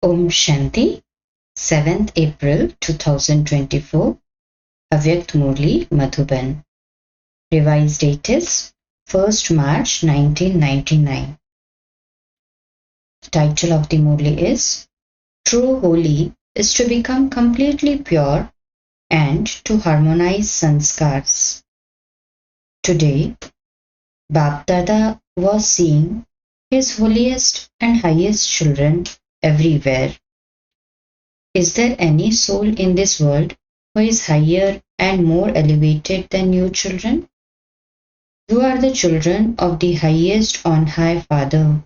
Om Shanti, 7th April 2024, English Murli, Madhuban. Revised date is 1st March 1999. The title of the Murli is True Holy is to become completely pure and to harmonize sanskars. Today, Bap Dada was seeing his holiest and highest children everywhere. Is there any soul in this world who is higher and more elevated than you children? You are the children of the highest on high Father.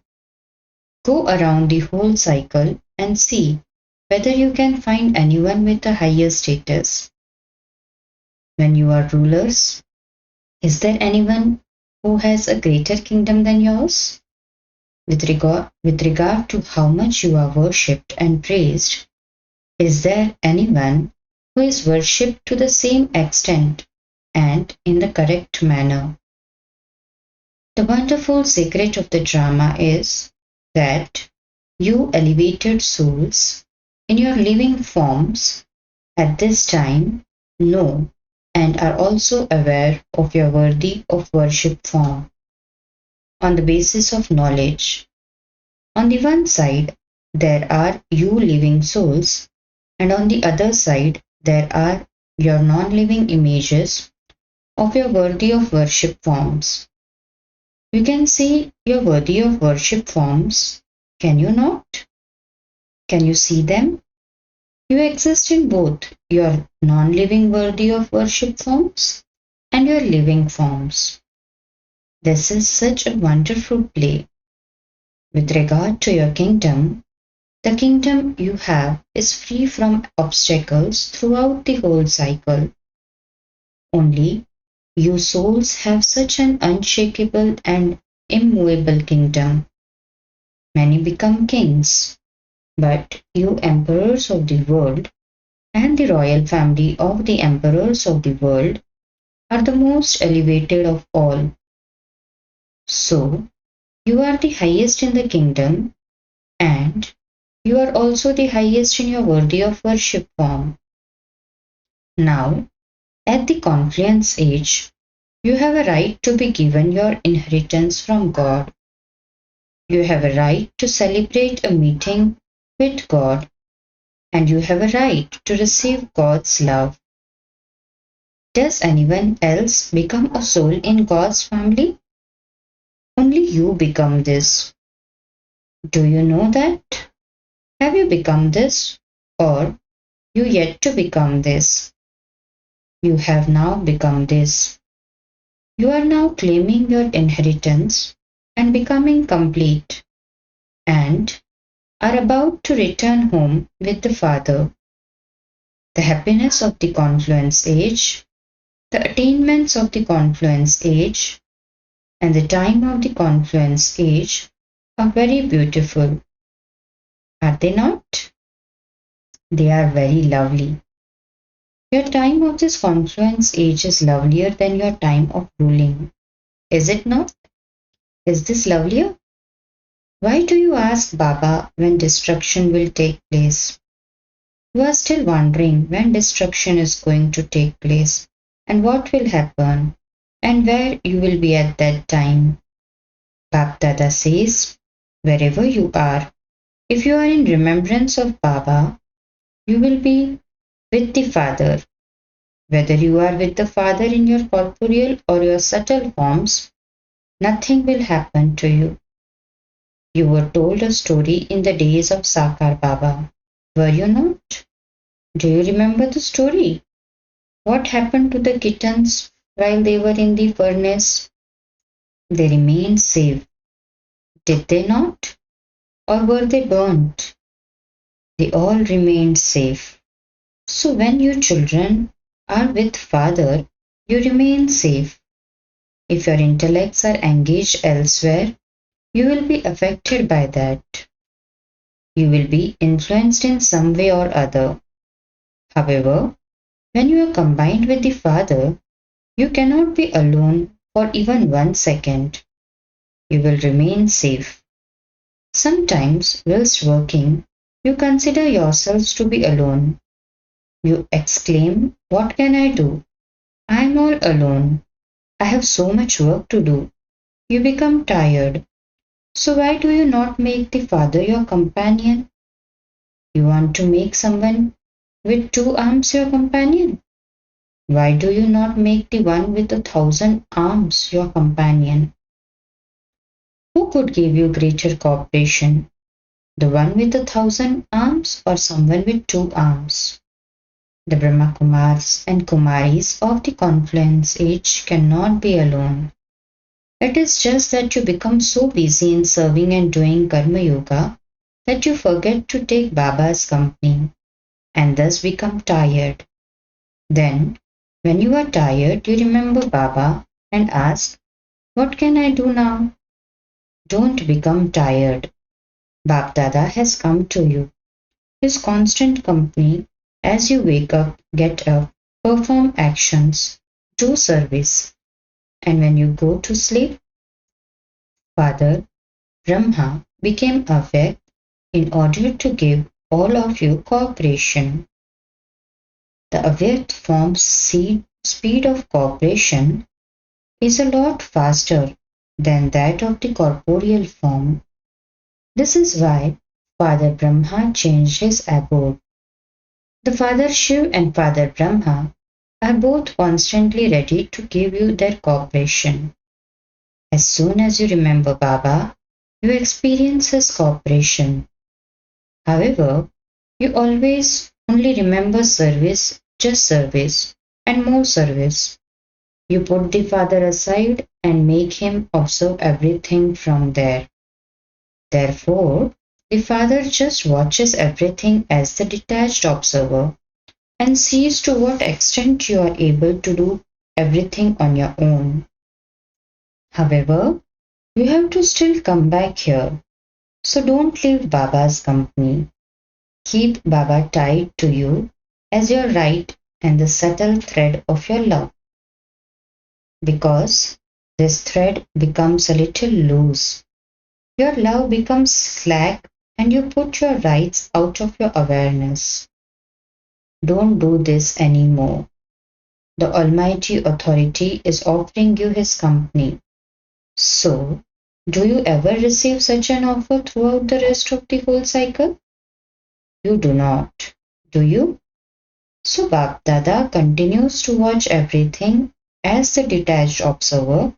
Go around the whole cycle and see whether you can find anyone with a higher status. When you are rulers, is there anyone who has a greater kingdom than yours? With regard to how much you are worshipped and praised, is there anyone who is worshipped to the same extent and in the correct manner? The wonderful secret of the drama is that you elevated souls in your living forms at this time know and are also aware of your worthy of worship form. On the basis of knowledge, on the one side there are you living souls, and on the other side there are your non-living images of your worthy of worship forms. You can see your worthy of worship forms, can you not? Can you see them? You exist in both your non-living worthy of worship forms and your living forms. This is such a wonderful play. With regard to your kingdom, the kingdom you have is free from obstacles throughout the whole cycle. Only you souls have such an unshakable and immovable kingdom. Many become kings, but you emperors of the world and the royal family of the emperors of the world are the most elevated of all. So, you are the highest in the kingdom, and you are also the highest in your worthy of worship form. Now, at the confluence age, you have a right to be given your inheritance from God. You have a right to celebrate a meeting with God, and you have a right to receive God's love. Does anyone else become a soul in God's family? Only you become this. Do you know that? Have you become this, or you yet to become this? You have now become this. You are now claiming your inheritance and becoming complete, and are about to return home with the Father. The happiness of the confluence age, the attainments of the confluence age, and the time of the confluence age are very beautiful. Are they not? They are very lovely. Your time of this confluence age is lovelier than your time of ruling. Is it not? Is this lovelier? Why do you ask Baba when destruction will take place? You are still wondering when destruction is going to take place and what will happen and where you will be at that time. Bap Dada says, wherever you are, if you are in remembrance of Baba, you will be with the Father. Whether you are with the Father in your corporeal or your subtle forms, nothing will happen to you. You were told a story in the days of Sakar Baba, were you not? Do you remember the story? What happened to the kittens while they were in the furnace? They remained safe, did they not? Or were they burnt? They all remained safe. So when you children are with Father, you remain safe. If your intellects are engaged elsewhere, you will be affected by that. You will be influenced in some way or other. However, when you are combined with the Father, you cannot be alone for even 1 second. You will remain safe. Sometimes, whilst working, You consider yourselves to be alone. You exclaim, "What can I do? I am all alone. I have so much work to do." You become tired. So why do you not make the Father your companion? You want to make someone with 2 arms your companion? Why do you not make the one with 1,000 arms your companion? Who could give you greater cooperation? The one with 1,000 arms or someone with 2 arms? The Brahma Kumars and Kumaris of the confluence age cannot be alone. It is just that you become so busy in serving and doing Karma Yoga that you forget to take Baba's company and thus become tired. Then, when you are tired, you remember Baba and ask, "What can I do now?" Don't become tired. Bab Dada has come to you. His constant company as you wake up, get up, perform actions, do service, and when you go to sleep, Father Brahma became awake in order to give all of you cooperation. The Avyakt form's speed of cooperation is a lot faster than that of the corporeal form. This is why Father Brahma changed his abode. The Father Shiv and Father Brahma are both constantly ready to give you their cooperation. As soon as you remember Baba, you experience his cooperation. However, you always only remember service, just service, and more service. You put the Father aside and make him observe everything from there. Therefore, the Father just watches everything as the detached observer and sees to what extent you are able to do everything on your own. However, you have to still come back here, so don't leave Baba's company. Keep Baba tied to you as your right and the subtle thread of your love. Because this thread becomes a little loose, your love becomes slack and you put your rights out of your awareness. Don't do this anymore. The Almighty Authority is offering you His company. So, do you ever receive such an offer throughout the rest of the whole cycle? You do not, do you? So Bap Dada continues to watch everything as the detached observer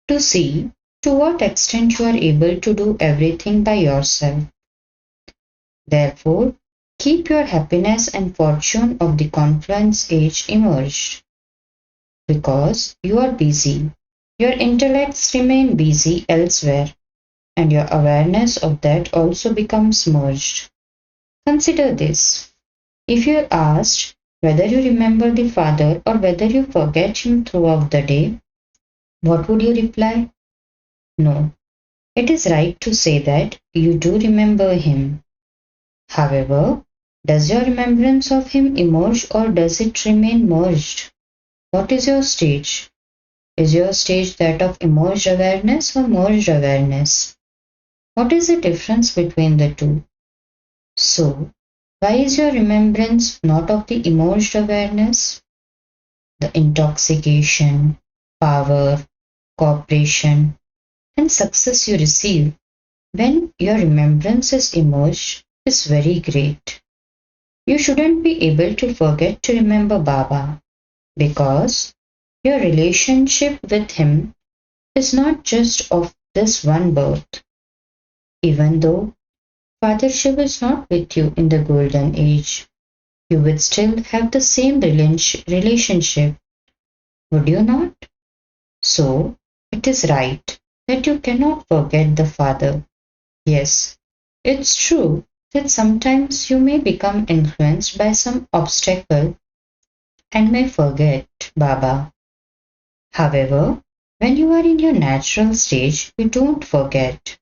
to see to what extent you are able to do everything by yourself. Therefore, keep your happiness and fortune of the confluence age immersed. Because you are busy, your intellects remain busy elsewhere, and your awareness of that also becomes merged. Consider this. If you are asked whether you remember the Father or whether you forget him throughout the day, what would you reply? No. It is right to say that you do remember him. However, does your remembrance of him emerge or does it remain merged? What is your stage? Is your stage that of emerged awareness or merged awareness? What is the difference between the two? So, why is your remembrance not of the emerged awareness? The intoxication, power, cooperation, and success you receive when your remembrance is emerged is very great. You shouldn't be able to forget to remember Baba because your relationship with him is not just of this one birth. Even though Father Shiv is not with you in the golden age, you would still have the same relationship, would you not? So, it is right that you cannot forget the Father. Yes, it's true that sometimes you may become influenced by some obstacle and may forget Baba. However, when you are in your natural stage, you don't forget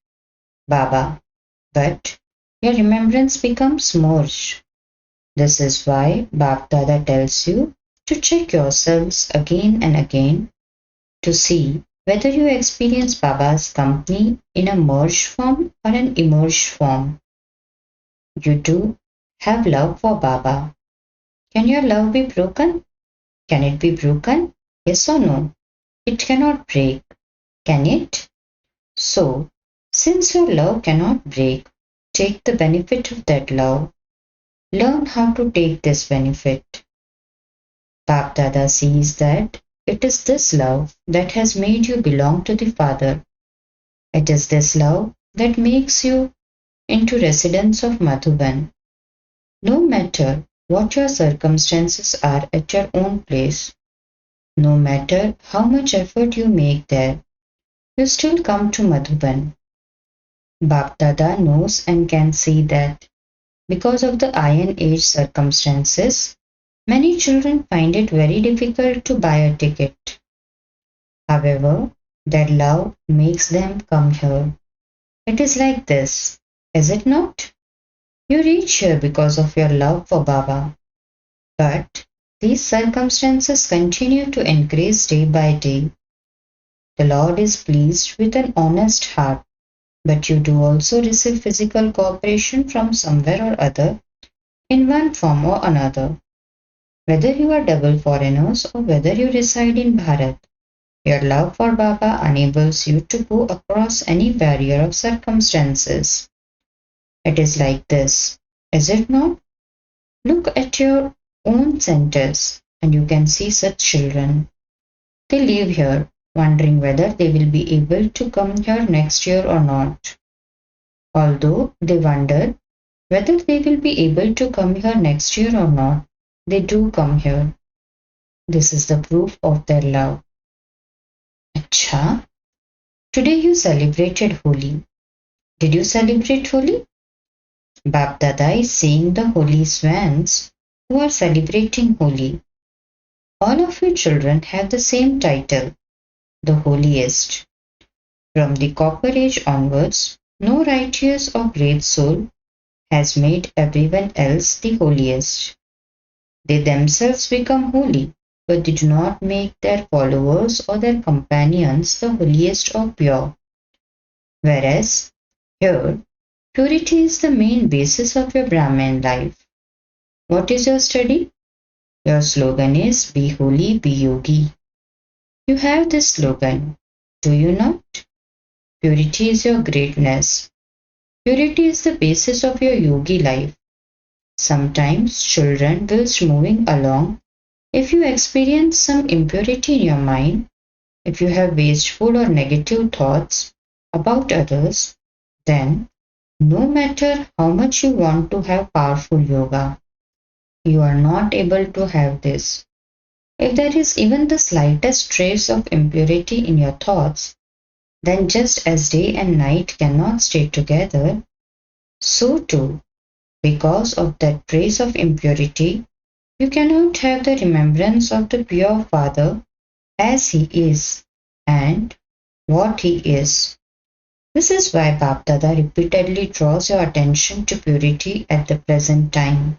Baba, but your remembrance becomes merged. This is why Bap Dada tells you to check yourselves again and again to see whether you experience Baba's company in a merged form or an emerged form. You do have love for Baba. Can your love be broken? Can it be broken? Yes or no? It cannot break, can it? So, since your love cannot break, take the benefit of that love. Learn how to take this benefit. Bap Dada sees that it is this love that has made you belong to the Father. It is this love that makes you into residents of Madhuban. No matter what your circumstances are at your own place, no matter how much effort you make there, you still come to Madhuban. Bap Dada knows and can see that because of the Iron Age circumstances, many children find it very difficult to buy a ticket. However, their love makes them come here. It is like this, is it not? You reach here because of your love for Baba. But these circumstances continue to increase day by day. The Lord is pleased with an honest heart, but you do also receive physical cooperation from somewhere or other in one form or another. Whether you are double foreigners or whether you reside in Bharat, your love for Baba enables you to go across any barrier of circumstances. It is like this, is it not? Look at your own centers and you can see such children. They live here, wondering whether they will be able to come here next year or not. Although they wonder whether they will be able to come here next year or not, they do come here. This is the proof of their love. Acha, today you celebrated Holi. Did you celebrate Holi? Bap Dada is seeing the holy swans who are celebrating Holi. All of you children have the same title, the holiest. From the Copper Age onwards, no righteous or great soul has made everyone else the holiest. They themselves become holy, but they do not make their followers or their companions the holiest or pure. Whereas here, purity is the main basis of your Brahmin life. What is your study? Your slogan is Be Holy, Be Yogi. You have this slogan, do you not? Purity is your greatness. Purity is the basis of your yogi life. Sometimes, children, whilst moving along, if you experience some impurity in your mind, if you have wasteful or negative thoughts about others, then no matter how much you want to have powerful yoga, you are not able to have this. If there is even the slightest trace of impurity in your thoughts, then just as day and night cannot stay together, so too, because of that trace of impurity, you cannot have the remembrance of the pure Father as He is and what He is. This is why Bap Dada repeatedly draws your attention to purity at the present time.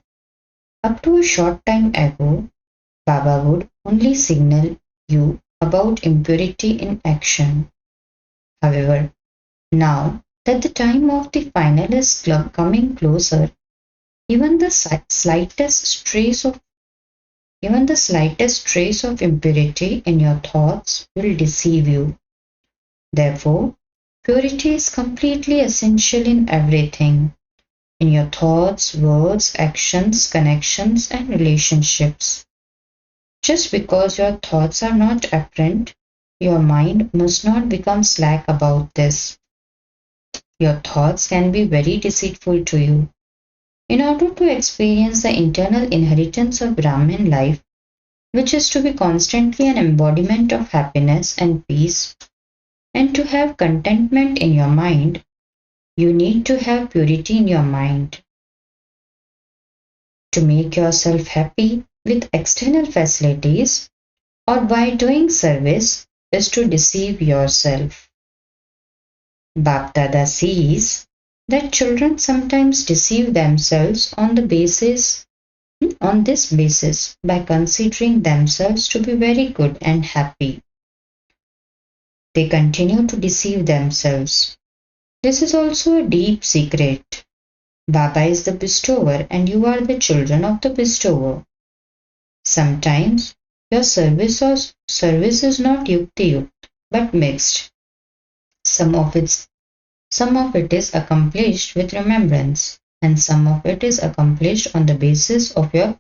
Up to a short time ago, Baba would only signal you about impurity in action. However, now that the time of the final is coming closer, even the slightest trace of impurity in your thoughts will deceive you. Therefore, purity is completely essential in everything, in your thoughts, words, actions, connections, and relationships. Just because your thoughts are not apparent, your mind must not become slack about this. Your thoughts can be very deceitful to you. In order to experience the internal inheritance of Brahmin life, which is to be constantly an embodiment of happiness and peace, and to have contentment in your mind, you need to have purity in your mind. To make yourself happy with external facilities or by doing service is to deceive yourself. Bap Dada sees that children sometimes deceive themselves on this basis by considering themselves to be very good and happy. They continue to deceive themselves. This is also a deep secret. Baba is the bestower and you are the children of the bestower. Sometimes your service is not yukti but mixed. Some of it is accomplished with remembrance, and some of it is accomplished on the basis of your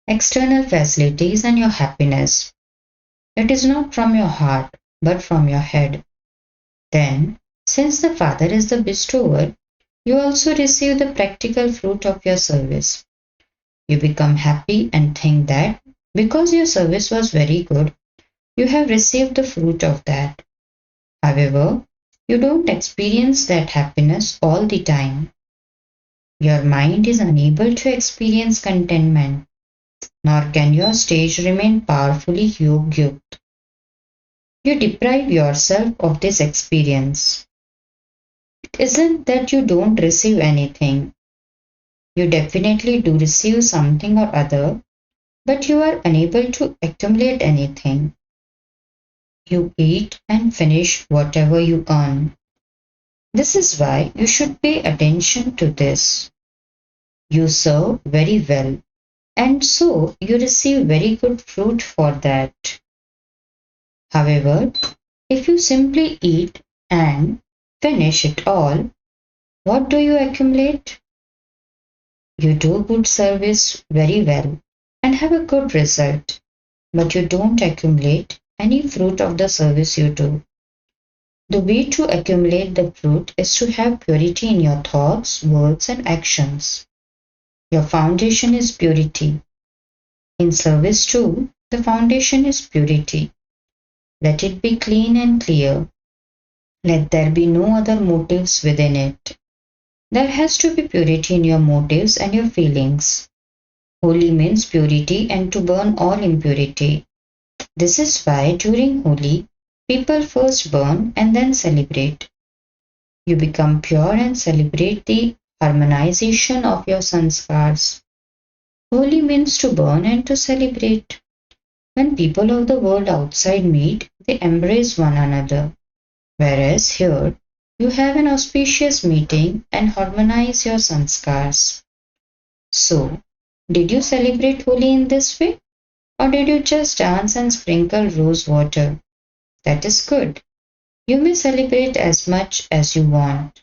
external facilities and your happiness. It is not from your heart, but from your head. Then, since the Father is the bestower, you also receive the practical fruit of your service. You become happy and think that because your service was very good, you have received the fruit of that. However, you don't experience that happiness all the time. Your mind is unable to experience contentment, nor can your stage remain powerfully yogyukt. You deprive yourself of this experience. It isn't that you don't receive anything. You definitely do receive something or other, but you are unable to accumulate anything. You eat and finish whatever you earn. This is why you should pay attention to this. You serve very well, and so you receive very good fruit for that. However, if you simply eat and finish it all, what do you accumulate? You do good service very well and have a good result, but you don't accumulate any fruit of the service you do. The way to accumulate the fruit is to have purity in your thoughts, words, and actions. Your foundation is purity. In service too, the foundation is purity. Let it be clean and clear. Let there be no other motives within it. There has to be purity in your motives and your feelings. Holy means purity and to burn all impurity. This is why during Holi, people first burn and then celebrate. You become pure and celebrate the harmonization of your sanskars. Holi means to burn and to celebrate. When people of the world outside meet, they embrace one another. Whereas here, you have an auspicious meeting and harmonize your sanskars. So, did you celebrate Holi in this way? Or did you just dance and sprinkle rose water? That is good. You may celebrate as much as you want.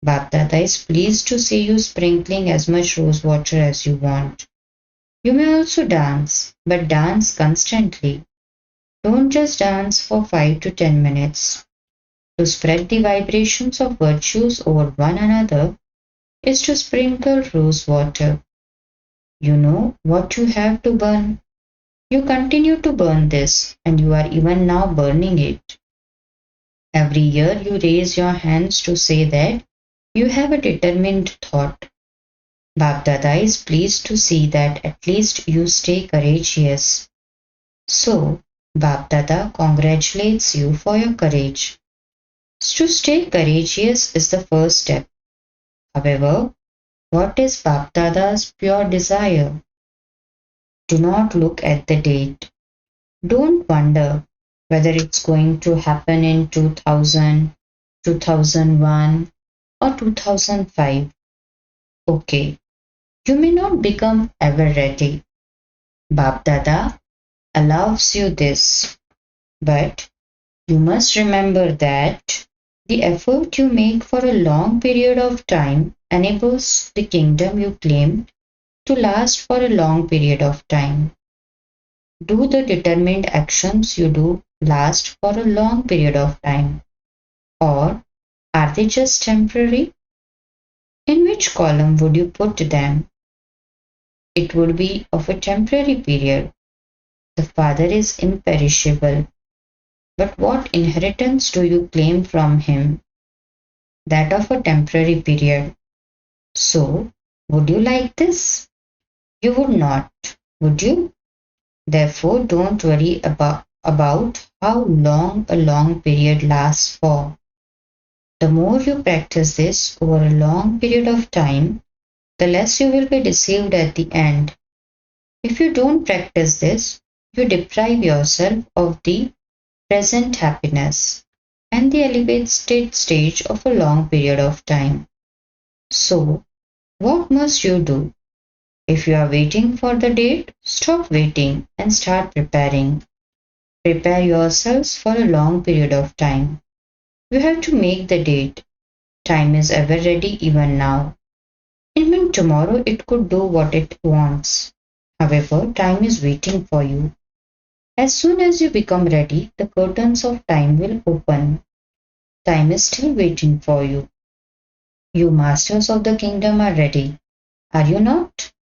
Bapdada is pleased to see you sprinkling as much rose water as you want. You may also dance, but dance constantly. Don't just dance for 5 to 10 minutes. To spread the vibrations of virtues over one another is to sprinkle rose water. You know what you have to burn. You continue to burn this, and you are even now burning it. Every year you raise your hands to say that you have a determined thought. Bapdada is pleased to see that at least you stay courageous. So, Bapdada congratulates you for your courage. To stay courageous is the first step. However, what is Bapdada's pure desire? Do not look at the date. Don't wonder whether it's going to happen in 2000, 2001, or 2005. Okay, you may not become ever ready. Bapdada allows you this, but you must remember that the effort you make for a long period of time enables the kingdom you claim to last for a long period of time. Do the determined actions you do last for a long period of time? Or are they just temporary? In which column would you put them? It would be of a temporary period. The Father is imperishable. But what inheritance do you claim from him? That of a temporary period. So, would you like this? You would not, would you? Therefore, don't worry about how long a long period lasts for. The more you practice this over a long period of time, the less you will be deceived at the end. If you don't practice this, you deprive yourself of the present happiness and the elevated stage of a long period of time. So, What must you do? If you are waiting for the date, stop waiting and start preparing. Prepare yourselves for a long period of time. You have to make the date. Time is ever ready even now. Even tomorrow it could do what it wants. However, time is waiting for you. As soon as you become ready, the curtains of time will open. Time is still waiting for you. You masters of the kingdom are ready. Are you not?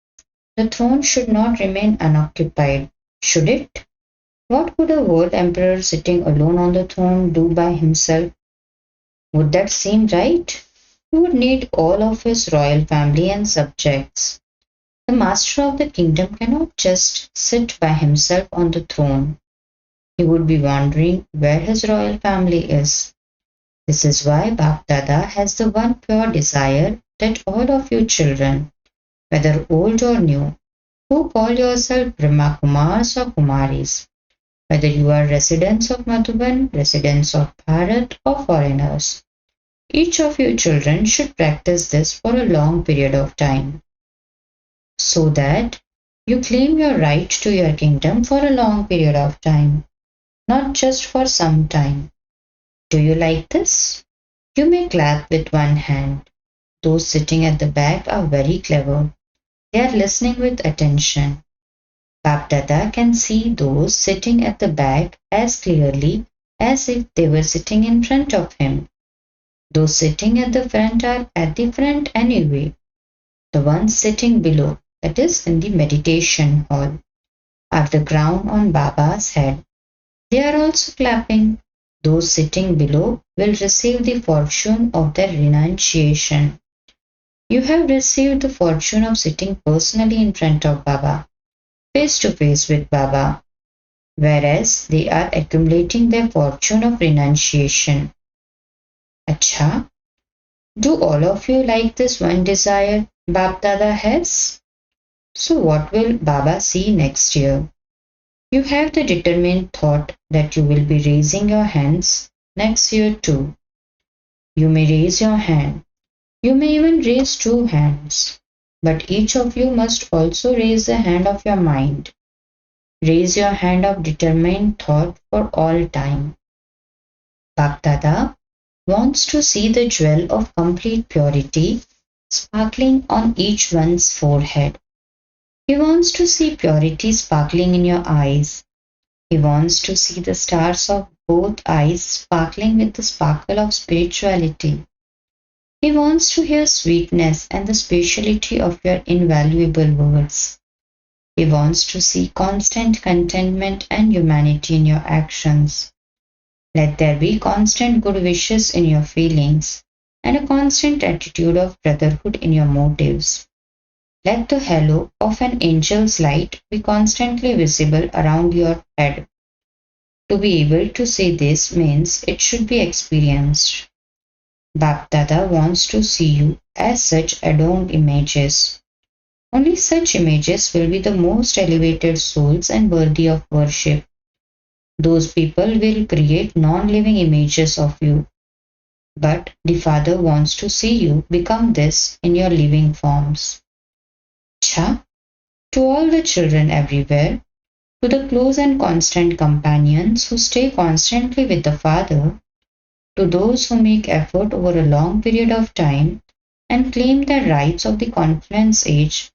The throne should not remain unoccupied, should it? What could a world emperor sitting alone on the throne do by himself? Would that seem right? He would need all of his royal family and subjects. The master of the kingdom cannot just sit by himself on the throne. He would be wondering where his royal family is. This is why Bapdada has the one pure desire that all of you children, whether old or new, who call yourself Brahma Kumars or Kumaris, whether you are residents of Madhuban, residents of Bharat, or foreigners, each of you children should practice this for a long period of time, so that you claim your right to your kingdom for a long period of time, not just for some time. Do you like this? You may clap with one hand. Those sitting at the back are very clever. They are listening with attention. Bapdada can see those sitting at the back as clearly as if they were sitting in front of him. Those sitting at the front are at the front anyway. The ones sitting below, that is in the meditation hall, are the crown on Baba's head. They are also clapping. Those sitting below will receive the fortune of their renunciation. You have received the fortune of sitting personally in front of Baba, face to face with Baba, whereas they are accumulating their fortune of renunciation. Acha, do all of you like this one desire Bapdada has? So what will Baba see next year? You have the determined thought that you will be raising your hands next year too. You may raise your hand. You may even raise two hands. But each of you must also raise the hand of your mind. Raise your hand of determined thought for all time. Bapdada wants to see the jewel of complete purity sparkling on each one's forehead. He wants to see purity sparkling in your eyes. He wants to see the stars of both eyes sparkling with the sparkle of spirituality. He wants to hear sweetness and the speciality of your invaluable words. He wants to see constant contentment and humanity in your actions. Let there be constant good wishes in your feelings and a constant attitude of brotherhood in your motives. Let the halo of an angel's light be constantly visible around your head. To be able to say this means it should be experienced. Bapdada wants to see you as such adorned images. Only such images will be the most elevated souls and worthy of worship. Those people will create non-living images of you. But the Father wants to see you become this in your living forms. Cha, to all the children everywhere, to the close and constant companions who stay constantly with the Father, to those who make effort over a long period of time and claim their rights of the confluence age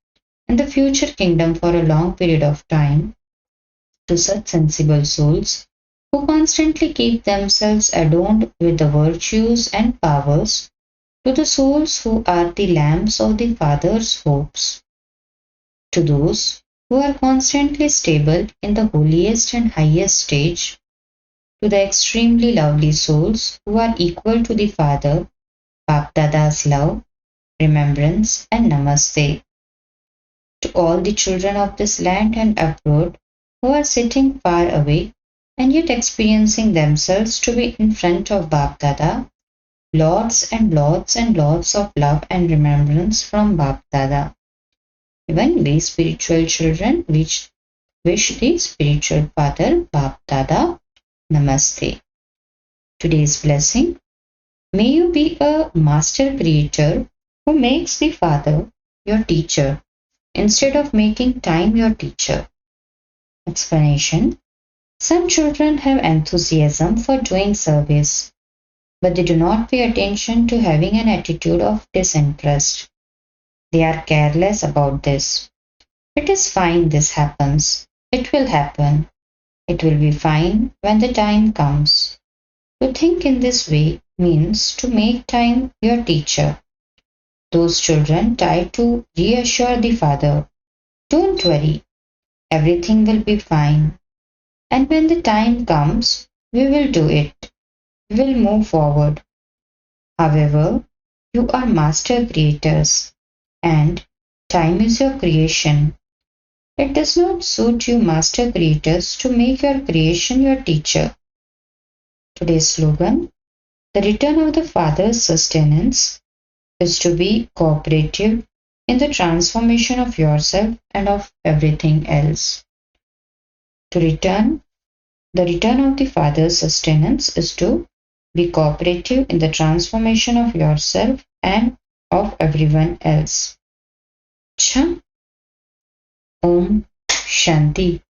and the future kingdom for a long period of time, to such sensible souls who constantly keep themselves adorned with the virtues and powers, to the souls who are the lamps of the Father's hopes, to those who are constantly stable in the holiest and highest stage, to the extremely lovely souls who are equal to the Father, Bapdada's love, remembrance, and namaste. To all the children of this land and abroad who are sitting far away and yet experiencing themselves to be in front of Bapdada, lots and lots and lots of love and remembrance from Bapdada. Even we spiritual children wish the spiritual father Bapdada namaste. Today's blessing: may you be a master creator who makes the Father your teacher instead of making time your teacher. Explanation. Some children have enthusiasm for doing service, but they do not pay attention to having an attitude of disinterest. They are careless about this. It is fine this happens. It will happen. It will be fine when the time comes. To think in this way means to make time your teacher. Those children try to reassure the father. Don't worry, everything will be fine. And when the time comes, we will do it. We will move forward. However, you are master creators, and time is your creation. It does not suit you, master creators, to make your creation your teacher. Today's slogan: the return of the Father's sustenance is to be cooperative in the transformation of yourself and of everything else. To return, the return of the Father's sustenance is to be cooperative in the transformation of yourself and of everyone else. Cha. Om Shanti.